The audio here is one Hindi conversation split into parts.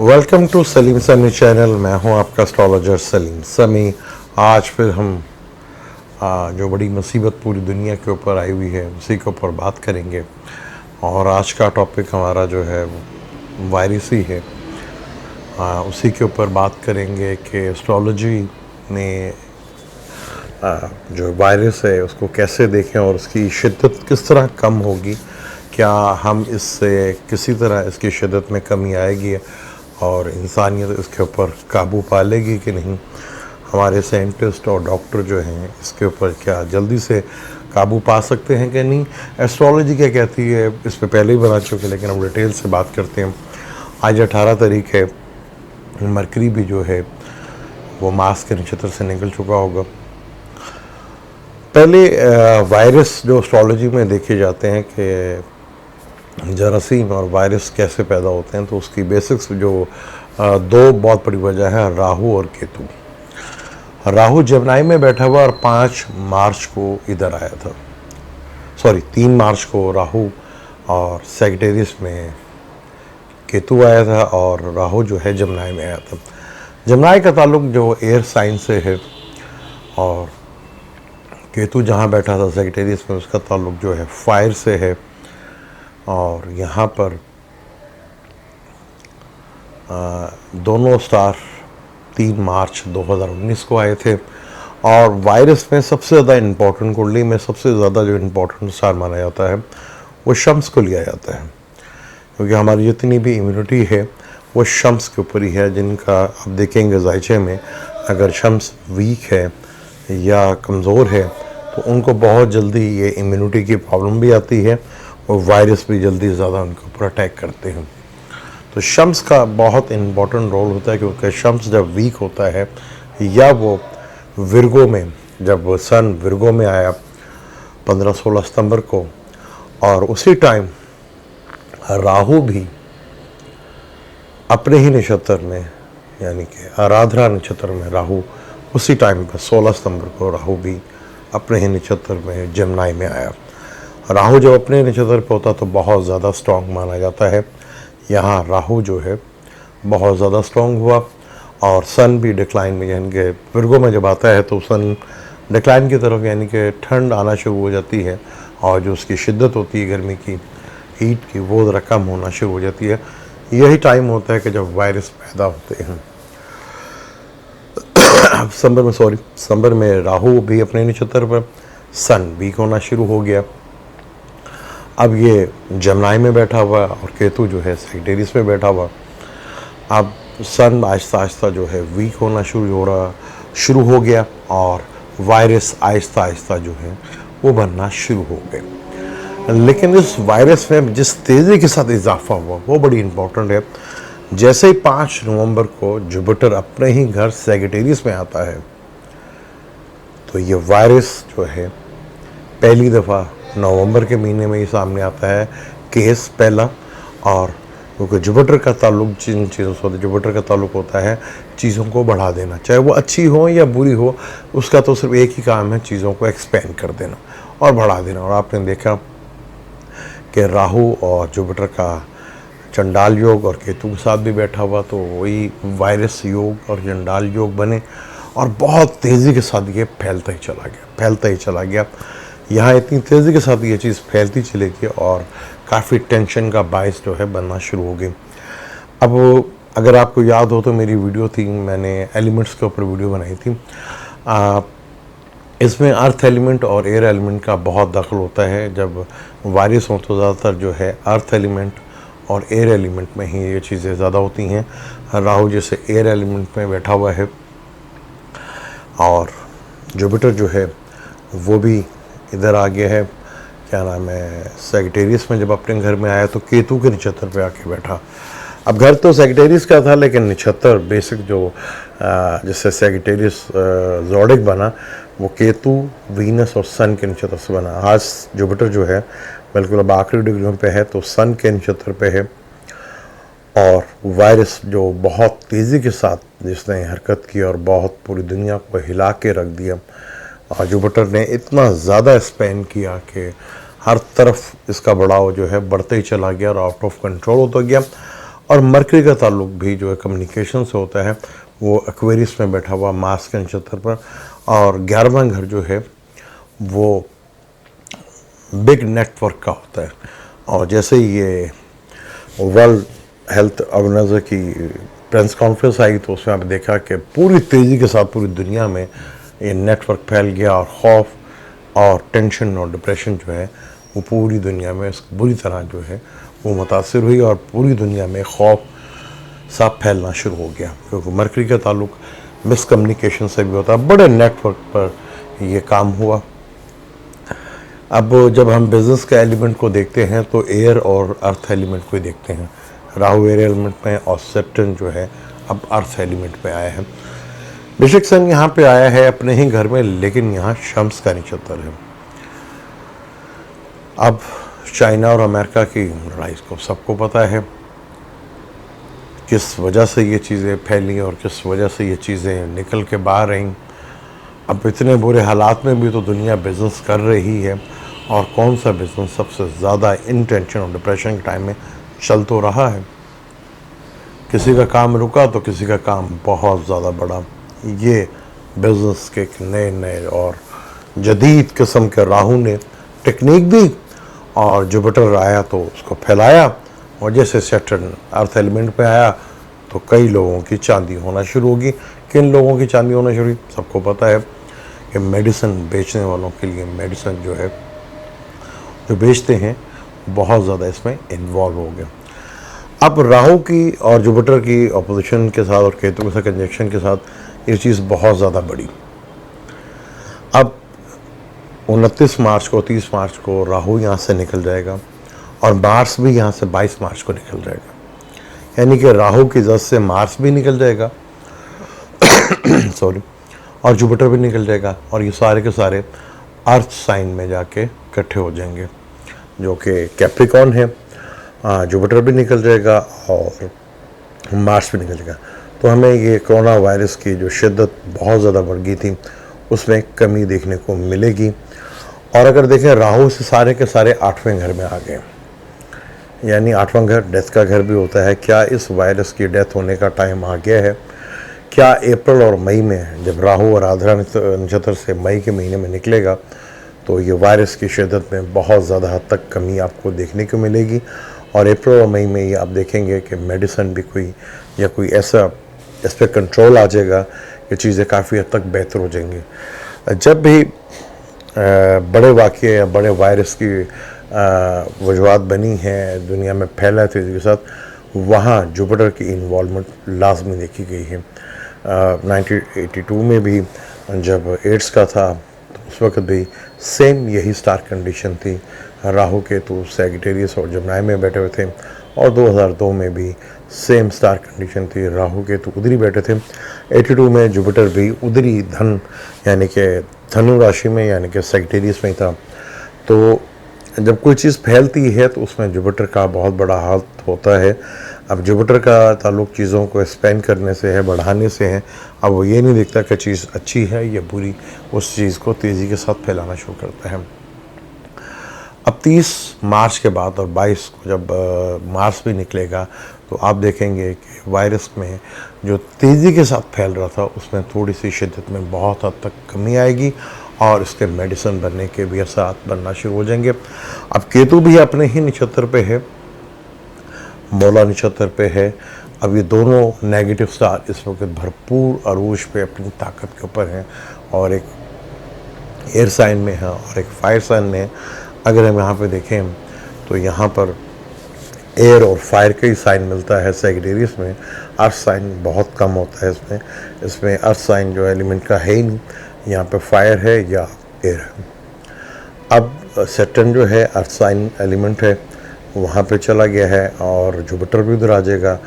वेलकम टू सलीम समी चैनल। मैं हूं आपका एस्ट्रोलॉजर सलीम समी। आज फिर हम जो बड़ी मुसीबत पूरी दुनिया के ऊपर आई हुई है उसी के ऊपर बात करेंगे। और आज का टॉपिक हमारा जो है वायरस ही है। उसी के ऊपर बात करेंगे कि एस्ट्रोलॉजी ने जो वायरस है उसको कैसे देखें और उसकी शिद्दत किस तरह कम होगी। क्या हम इससे किसी तरह इसकी शिद्दत में कमी आएगी और इंसानियत इसके ऊपर काबू पा लेगी कि नहीं। हमारे साइंटिस्ट और डॉक्टर जो हैं इसके ऊपर क्या जल्दी से काबू पा सकते हैं कि नहीं। एस्ट्रोलॉजी क्या कहती है इस पर पहले ही बना चुके, लेकिन हम डिटेल से बात करते हैं। आज 18 तारीख है। मरकरी भी जो है वो मार्स के नक्षत्र से निकल चुका होगा। पहले वायरस जो एस्ट्रोलॉजी में देखे जाते हैं कि जरासीम और वायरस कैसे पैदा होते हैं, तो उसकी बेसिक्स जो दो बहुत बड़ी वजह है, राहु और केतु। राहु जमनाई में बैठा हुआ और 5 मार्च को इधर आया था। 3 मार्च को राहु और सैजिटेरियस में केतु आया था और राहु जो है जमनाई में आया था। जमनाई का ताल्लुक जो एयर साइन से है और केतु जहाँ बैठा था सैजिटेरियस में उसका ताल्लुक जो है फायर से है। और यहाँ पर दोनों स्टार 3 मार्च 2019 को आए थे। और वायरस में सबसे ज़्यादा इम्पोर्टेंट, कुंडली में सबसे ज़्यादा जो इम्पोर्टेंट स्टार माना जाता है वो शम्स को लिया जाता है, क्योंकि हमारी जितनी भी इम्यूनिटी है वो शम्स के ऊपर ही है। जिनका आप देखेंगे जायचे में अगर शम्स वीक है या कमज़ोर है तो उनको बहुत जल्दी ये इम्यूनिटी की प्रॉब्लम भी आती है और वायरस भी जल्दी ज़्यादा उनके ऊपर अटैक करते हैं। तो शम्स का बहुत इम्पोर्टेंट रोल होता है, क्योंकि शम्स जब वीक होता है या वो विर्गो में, जब सन विर्गो में आया 15-16 सितंबर को, और उसी टाइम राहु भी अपने ही नक्षत्र में यानी कि आराधना नक्षत्र में राहु उसी टाइम पर 16 सितंबर को राहु भी अपने ही नक्षत्र में जमनाई में आया। राहु जब अपने नक्षत्र पर होता तो बहुत ज़्यादा स्ट्रॉन्ग माना जाता है। यहाँ राहु जो है बहुत ज़्यादा स्ट्रॉन्ग हुआ और सन भी डिक्लाइन में, यानी कि विर्गो में जब आता है तो सन डिक्लाइन की तरफ, यानी कि ठंड आना शुरू हो जाती है और जो उसकी शिद्दत होती है गर्मी की, हीट की, वो ज़रा कम होना शुरू हो जाती है। यही टाइम होता है कि जब वायरस पैदा होते हैं। सितंबर में राहु भी अपने नक्षत्र पर, सन वीक होना शुरू हो गया। अब ये जमनाई में बैठा हुआ और केतु जो है सैजिटेरियस में बैठा हुआ। अब सन आहिस्ता आहिस्ता जो है वीक होना शुरू हो गया और वायरस आहिस्ता आहिस्ता जो है वो बनना शुरू हो गए। लेकिन इस वायरस में जिस तेज़ी के साथ इजाफा हुआ वो बड़ी इम्पोर्टेंट है। जैसे ही 5 नवंबर को जुपिटर अपने ही घर सैजिटेरियस में आता है तो ये वायरस जो है पहली दफ़ा नवंबर के महीने में ही सामने आता है, केस पहला। और क्योंकि जुपिटर का ताल्लुक जिन चीज़ों से, जुपिटर का ताल्लुक होता है चीज़ों को बढ़ा देना, चाहे वो अच्छी हो या बुरी हो, उसका तो सिर्फ एक ही काम है, चीज़ों को एक्सपेंड कर देना और बढ़ा देना। और आपने देखा कि राहु और जुपिटर का चंडाल योग और केतु के साथ भी बैठा हुआ, तो वही वायरस योग और चंडाल योग बने और बहुत तेज़ी के साथ ये फैलता ही चला गया। यहाँ इतनी तेज़ी के साथ ये चीज़ फैलती चली गई और काफ़ी टेंशन का बायस जो है बनना शुरू हो गई। अब अगर आपको याद हो तो मेरी वीडियो थी, मैंने एलिमेंट्स के ऊपर वीडियो बनाई थी। इसमें अर्थ एलिमेंट और एयर एलिमेंट का बहुत दखल होता है। जब वायरस हो तो ज़्यादातर जो है अर्थ एलिमेंट और एयर एलिमेंट में ही ये चीज़ें ज़्यादा होती हैं। राहु जैसे एयर एलिमेंट में बैठा हुआ है और जुपिटर जो है वो भी इधर आ गया है, क्या नाम है, सैजिटेरियस में जब अपने घर में आया तो केतु के नक्षत्र पे आके बैठा। अब घर तो सैजिटेरियस का था, लेकिन नक्षत्र बेसिक जो जिससे सैजिटेरियस ज़ोडिक बना वो केतु, वीनस और सन के नक्षत्र से बना। आज जुपिटर जो है बिल्कुल अब आखिरी डिग्रियों पे है तो सन के नक्षत्र पे है। और वायरस जो बहुत तेज़ी के साथ जिसने हरकत की और बहुत पूरी दुनिया को हिला के रख दिया, और जुपिटर ने इतना ज़्यादा स्पेन किया कि हर तरफ इसका बढ़ाव जो है बढ़ते ही चला गया और आउट ऑफ कंट्रोल होता गया। और मरकरी का ताल्लुक भी जो है कम्युनिकेशन से होता है, वो एक्वेरियस में बैठा हुआ मार्स के नक्षत्र पर। और 11वां घर जो है वो बिग नेटवर्क का होता है। और जैसे ही ये वर्ल्ड हेल्थ ऑर्गेनाइजेशन की प्रेस कॉन्फ्रेंस आई तो उसमें आपने देखा कि पूरी तेज़ी के साथ पूरी दुनिया में ये नेटवर्क फैल गया, और खौफ और टेंशन और डिप्रेशन जो है वो पूरी दुनिया में बुरी तरह जो है वो मुतासिर हुई, और पूरी दुनिया में खौफ सा फैलना शुरू हो गया, क्योंकि मरकरी का ताल्लुक मिसकम्युनिकेशन से भी होता है। बड़े नेटवर्क पर ये काम हुआ। अब जब हम बिज़नेस के एलिमेंट को देखते हैं तो एयर और अर्थ एलिमेंट को ही देखते हैं। राहु एयर एलिमेंट में और सैटर्न जो है अब अर्थ एलिमेंट में आया है। बेशक सन यहाँ पे आया है अपने ही घर में, लेकिन यहाँ शम्स का नक्षत्र है। अब चाइना और अमेरिका की लड़ाई को सबको पता है किस वजह से ये चीज़ें फैली और किस वजह से ये चीज़ें निकल के बाहर रहीं। अब इतने बुरे हालात में भी तो दुनिया बिज़नेस कर रही है, और कौन सा बिज़नेस सबसे ज़्यादा इन टेंशन और डिप्रेशन के टाइम में चल तो रहा है। किसी का काम रुका तो किसी का काम बहुत ज़्यादा बढ़ा। ये बिज़नेस के नए नए और जदीद किस्म के राहु ने टेक्निक दी, और जुपिटर आया तो उसको फैलाया, और जैसे सैटर्न अर्थ एलिमेंट पे आया तो कई लोगों की चांदी होना शुरू होगी। किन लोगों की चांदी होना शुरू हुई? सबको पता है कि मेडिसिन बेचने वालों के लिए मेडिसिन जो है जो बेचते हैं बहुत ज़्यादा इसमें इन्वॉल्व हो गया। अब राहु की और जुपिटर की ऑपोजिशन के साथ और केतु के साथ कंजक्शन के साथ ये चीज़ बहुत ज़्यादा बढ़ी। अब 29 मार्च को 30 मार्च को राहु यहाँ से निकल जाएगा, और मार्स भी यहाँ से 22 मार्च को निकल जाएगा। यानी कि राहु की वजह से मार्स भी निकल जाएगा सॉरी, और जुपिटर भी निकल जाएगा, और ये सारे के सारे अर्थ साइन में जाके इकट्ठे हो जाएंगे, जो कि कैप्रिकॉन है। जुपिटर भी निकल जाएगा और मार्स भी निकल जाएगा। तो हमें ये कोरोना वायरस की जो शिद्दत बहुत ज़्यादा बढ़ गई थी उसमें कमी देखने को मिलेगी। और अगर देखें राहु से सारे के सारे 8वें घर में आ गए, यानी 8वां घर डेथ का घर भी होता है। क्या इस वायरस की डेथ होने का टाइम आ गया है? क्या अप्रैल और मई में जब राहु और आर्द्रा नक्षत्र से मई के महीने में निकलेगा तो ये वायरस की शिद्दत में बहुत ज़्यादा हद तक कमी आपको देखने को मिलेगी। और अप्रैल और मई में ये आप देखेंगे कि मेडिसिन भी कोई ऐसा इस पर कंट्रोल आ जाएगा कि चीज़ें काफ़ी हद तक बेहतर हो जाएंगी। जब भी बड़े वाक़ये या बड़े वायरस की वजूहत बनी हैं दुनिया में फैला है तेज़ी के साथ, वहाँ जुपिटर की इन्वॉल्वमेंट लाजमी देखी गई है। 1982 में भी जब एड्स का था तो उस वक्त भी सेम यही स्टार कंडीशन थी। राहु केतु सैजिटेरियस और जमनाई में बैठे हुए थे, और 2002 में भी सेम स्टार कंडीशन थी, राहु केतु उधरी बैठे थे। 82 में जुपिटर भी उधरी धन यानी कि धनु राशि में यानी कि सैजिटेरियस में था। तो जब कोई चीज़ फैलती है तो उसमें जुपिटर का बहुत बड़ा हाथ होता है। अब जुपिटर का ताल्लुक चीज़ों को एक्सपेंड करने से है, बढ़ाने से है। अब वो ये नहीं देखता कि चीज़ अच्छी है या बुरी, उस चीज़ को तेज़ी के साथ फैलाना शुरू करता है। अब 30 मार्च के बाद और 22 को जब मार्च भी निकलेगा तो आप देखेंगे कि वायरस में जो तेज़ी के साथ फैल रहा था उसमें थोड़ी सी शिद्दत में बहुत हद तक कमी आएगी, और इसके मेडिसिन बनने के भी असर बनना शुरू हो जाएंगे। अब केतु भी अपने ही नक्षत्र पे है, मूला नक्षत्र पे है। अब ये दोनों नेगेटिव स्टार इस वक्त भरपूर अरूज पे अपनी ताकत के ऊपर हैं, और एक एयर साइन में है और एक फायर साइन में है। अगर हम यहाँ पे देखें तो यहाँ पर एयर और फायर का ही साइन मिलता है सैजिटेरियस में। अर्थ साइन बहुत कम होता है इसमें अर्थ साइन जो एलिमेंट का है ही नहीं, यहाँ पे फायर है या एयर है। अब सैटर्न जो है अर्थ साइन एलिमेंट है, वहाँ पे चला गया है, और जुपिटर भी उधर आ जाएगा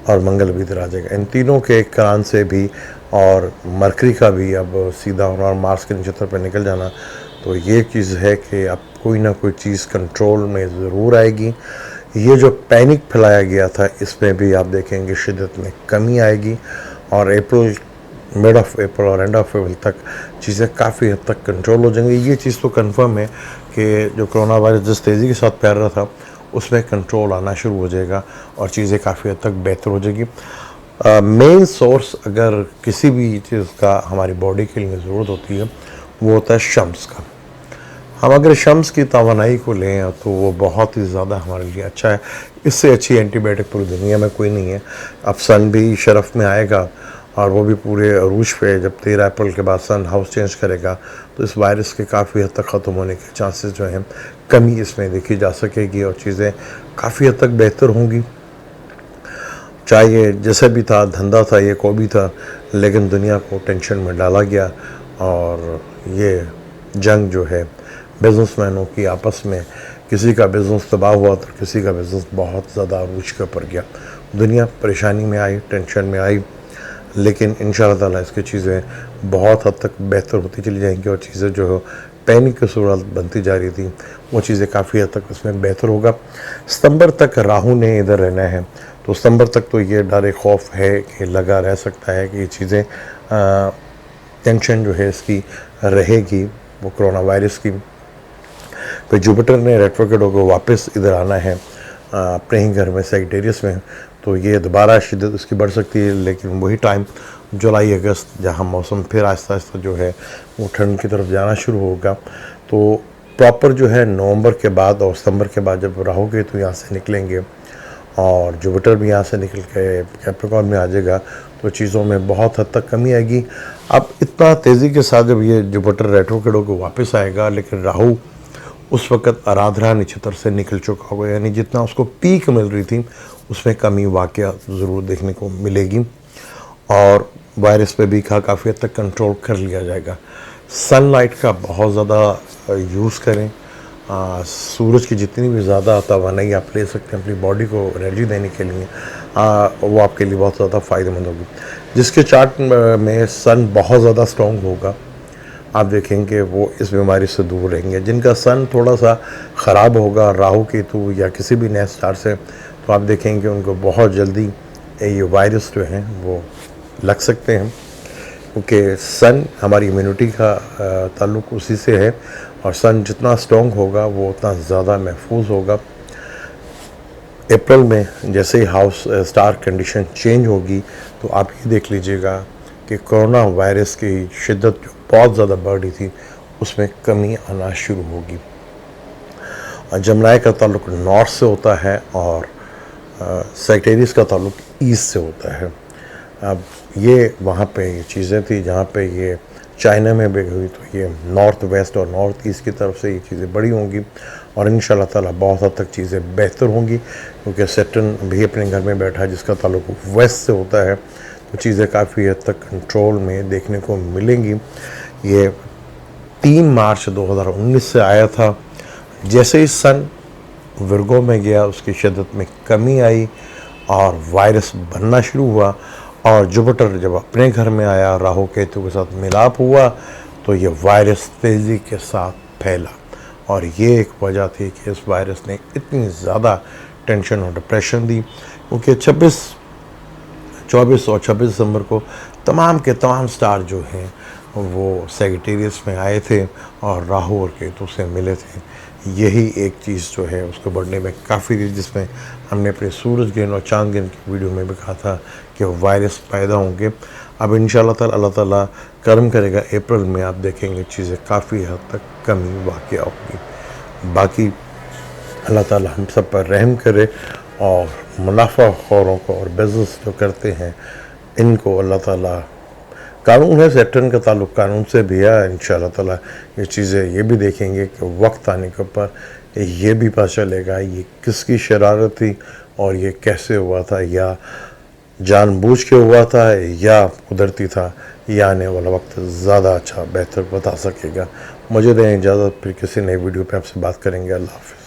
और मंगल भी इधर आ जाएगा। इन तीनों के कारण से भी, और मरकरी का भी अब सीधा होना और मार्स के नक्षत्र पर निकल जाना, तो ये चीज़ है कि अब कोई ना कोई चीज़ कंट्रोल में ज़रूर आएगी। ये जो पैनिक फैलाया गया था इसमें भी आप देखेंगे शिद्दत में कमी आएगी, और अप्रैल मिड ऑफ अप्रैल और एंड ऑफ अप्रैल तक चीज़ें काफ़ी हद तक कंट्रोल हो जाएंगी। ये चीज़ तो कंफर्म है कि जो कोरोना वायरस जिस तेज़ी के साथ फैल रहा था उसमें कंट्रोल आना शुरू हो जाएगा और चीज़ें काफ़ी हद तक बेहतर हो जाएगी। मेन सोर्स अगर किसी भी चीज़ का हमारी बॉडी के लिए ज़रूरत होती है वो होता है शम्स का। हम अगर शम्स की तवानाई को लें तो वो बहुत ही ज़्यादा हमारे लिए अच्छा है। इससे अच्छी एंटीबायोटिक पूरी दुनिया में कोई नहीं है। अब सन भी शरफ़ में आएगा और वो भी पूरे अरूज पे, जब 13 अप्रैल के बाद सन हाउस चेंज करेगा तो इस वायरस के काफ़ी हद तक ख़त्म होने के चांसेस जो हैं कमी इसमें देखी जा सकेगी और चीज़ें काफ़ी हद तक बेहतर होंगी। चाहे ये जैसे भी था, धंधा था, ये को भी था, लेकिन दुनिया को टेंशन में डाला गया और ये जंग जो है बिजनेसमैनों की आपस में, किसी का बिज़नेस तबाह हुआ तो किसी का बिज़नेस बहुत ज़्यादा अरूज के ऊपर गया। दुनिया परेशानी में आई, टेंशन में आई, लेकिन इंशाअल्लाह ताला इसकी चीज़ें बहुत हद तक बेहतर होती चली जाएंगी और चीज़ें जो पैनिक की सूरत बनती जा रही थी वो चीज़ें काफ़ी हद तक उसमें बेहतर होगा। सितंबर तक राहु ने इधर रहना है, तो सितंबर तक तो ये डर खौफ है कि लगा रह सकता है कि ये चीज़ें टेंशन जो है इसकी रहेगी वो कोरोना वायरस की। फिर जुपिटर ने रेट्रोग्रेड होकर वापस इधर आना है अपने ही घर में सैजिटेरियस में, तो ये दोबारा शिद्दत उसकी बढ़ सकती है, लेकिन वही टाइम जुलाई अगस्त जहाँ मौसम फिर आहिस्ता आहिस्ता जो है वो ठंड की तरफ जाना शुरू होगा। तो प्रॉपर जो है नवंबर के बाद और सितंबर के बाद जब राहु केतु यहाँ से निकलेंगे और जुपिटर भी यहाँ से निकल के कैप्रिकॉर्न में आ जाएगा तो चीज़ों में बहुत हद तक कमी आएगी। अब इतना तेज़ी के साथ जब ये जुपिटर रेट्रोग्रेड होकर वापस आएगा, लेकिन राहु उस वक़्त आराधना नक्षत्र से निकल चुका होगा, यानी जितना उसको पीक मिल रही थी उसमें कमी वाक़या ज़रूर देखने को मिलेगी और वायरस पे भी काफ़ी हद तक कंट्रोल कर लिया जाएगा। सनलाइट का बहुत ज़्यादा यूज़ करें। सूरज की जितनी भी ज़्यादा तवानाई आप ले सकते हैं अपनी बॉडी को एनर्जी देने के लिए, वो आपके लिए बहुत ज़्यादा फ़ायदेमंद होगी। जिसके चार्ट में सन बहुत ज़्यादा स्ट्रॉन्ग होगा, आप देखेंगे वो इस बीमारी से दूर रहेंगे। जिनका सन थोड़ा सा ख़राब होगा राहु केतु या किसी भी नए स्टार से, तो आप देखेंगे उनको बहुत जल्दी ये वायरस जो हैं वो लग सकते हैं, क्योंकि सन हमारी इम्यूनिटी का ताल्लुक़ उसी से है और सन जितना स्ट्रॉन्ग होगा वो उतना ज़्यादा महफूज होगा। अप्रैल में जैसे ही हाउस स्टार कंडीशन चेंज होगी तो आप ये देख लीजिएगा कि कोरोना वायरस की शिद्दत जो बहुत ज़्यादा बढ़ रही थी उसमें कमी आना शुरू होगी। जमनाई का ताल्लुक़ नॉर्थ से होता है और सैजिटेरियस का ताल्लुक़ ईस्ट से होता है। अब ये वहाँ पे ये चीज़ें थी जहाँ पे ये चाइना में भी हुई, तो ये नॉर्थ वेस्ट और नॉर्थ ईस्ट की तरफ से ये चीज़ें बड़ी होंगी और इंशाल्लाह ताला बहुत हद तक चीज़ें बेहतर होंगी, क्योंकि सैटर्न भी अपने घर में बैठा है जिसका ताल्लुक़ वेस्ट से होता है, तो चीज़ें काफ़ी हद तक कंट्रोल में देखने को मिलेंगी। ये 3 मार्च 2019 से आया था। जैसे ही सन विर्गो में गया उसकी शिद्दत में कमी आई और वायरस बनना शुरू हुआ और जुपिटर जब अपने घर में आया राहु केतु के साथ मिलाप हुआ तो ये वायरस तेज़ी के साथ फैला और ये एक वजह थी कि इस वायरस ने इतनी ज़्यादा टेंशन और डिप्रेशन दी, क्योंकि 24 और 26 दिसंबर को तमाम के तमाम स्टार जो हैं वो सैजिटेरियस में आए थे और राहु और केतु से मिले थे। यही एक चीज़ जो है उसको बढ़ने में काफ़ी थी, जिसमें हमने अपने सूरज ग्रहण और चांद ग्रहण की वीडियो में भी कहा था कि वायरस पैदा होंगे। अब इंशाल्लाह ताला अल्लाह ताला कर्म करेगा अप्रैल में आप देखेंगे चीज़ें काफ़ी हद तक कमी वाक़या होगी। बाकी अल्लाह ताला हम सब पर रहम करे और मुनाफा खौरों को और बिज़नेस जो करते हैं इनको अल्लाह ताला, कानून है सैटर्न का ताल्लुक़ कानून से भी है, इंशाअल्लाह ताला ये चीज़ें ये भी देखेंगे कि वक्त आने के ऊपर ये भी पता चलेगा ये किसकी शरारत थी और ये कैसे हुआ था, या जानबूझ के हुआ था या कुदरती था। ये आने वाला वक्त ज़्यादा अच्छा बेहतर बता सकेगा। मुझे दें इजाज़त, फिर किसी नई वीडियो पे आपसे बात करेंगे। अल्लाह हाफ़िज़।